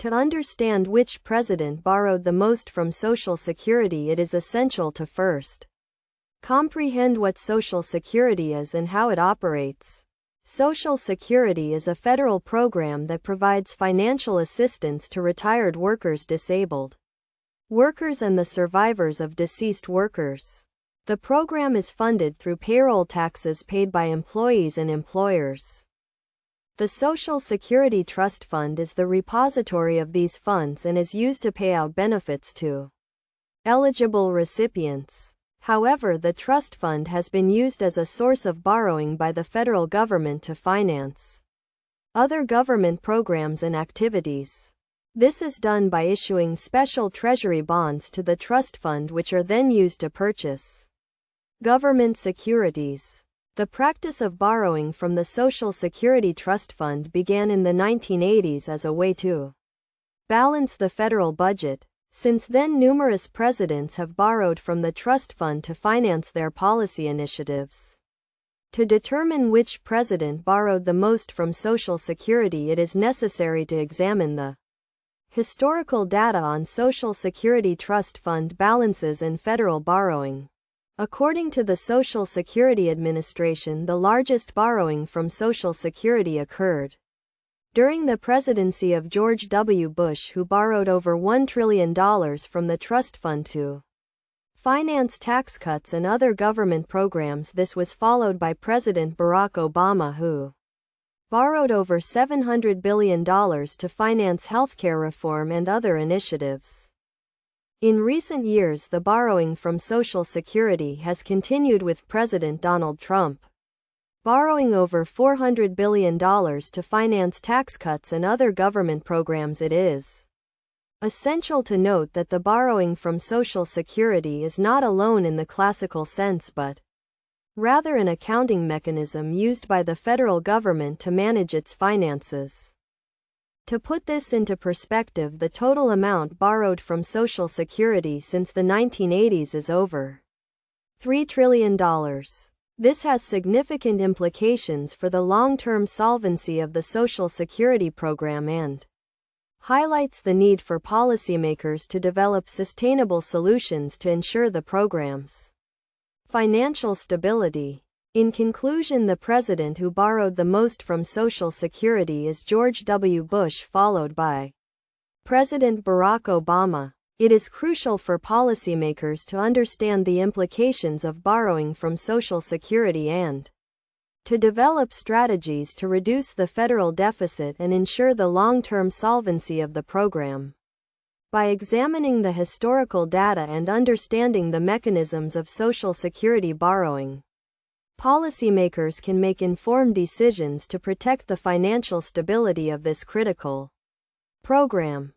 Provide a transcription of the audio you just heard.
To understand which president borrowed the most from Social Security, it is essential to first comprehend what Social Security is and how it operates. Social Security is a federal program that provides financial assistance to retired workers, disabled workers, and the survivors of deceased workers. The program is funded through payroll taxes paid by employees and employers. The Social Security Trust Fund is the repository of these funds and is used to pay out benefits to eligible recipients. However, the trust fund has been used as a source of borrowing by the federal government to finance other government programs and activities. This is done by issuing special treasury bonds to the trust fund, which are then used to purchase government securities. The practice of borrowing from the Social Security Trust Fund began in the 1980s as a way to balance the federal budget. Since then, numerous presidents have borrowed from the trust fund to finance their policy initiatives. To determine which president borrowed the most from Social Security, it is necessary to examine the historical data on Social Security Trust Fund balances and federal borrowing. According to the Social Security Administration, the largest borrowing from Social Security occurred during the presidency of George W. Bush, who borrowed over $1 trillion from the trust fund to finance tax cuts and other government programs. This was followed by President Barack Obama, who borrowed over $700 billion to finance healthcare reform and other initiatives. In recent years, the borrowing from Social Security has continued, with President Donald Trump borrowing over $400 billion to finance tax cuts and other government programs. It is essential to note that the borrowing from Social Security is not a loan in the classical sense, but rather an accounting mechanism used by the federal government to manage its finances. To put this into perspective, the total amount borrowed from Social Security since the 1980s is over $3 trillion. This has significant implications for the long-term solvency of the Social Security program and highlights the need for policymakers to develop sustainable solutions to ensure the program's financial stability. In conclusion, the president who borrowed the most from Social Security is George W. Bush, followed by President Barack Obama. It is crucial for policymakers to understand the implications of borrowing from Social Security and to develop strategies to reduce the federal deficit and ensure the long-term solvency of the program. By examining the historical data and understanding the mechanisms of Social Security borrowing, policymakers can make informed decisions to protect the financial stability of this critical program.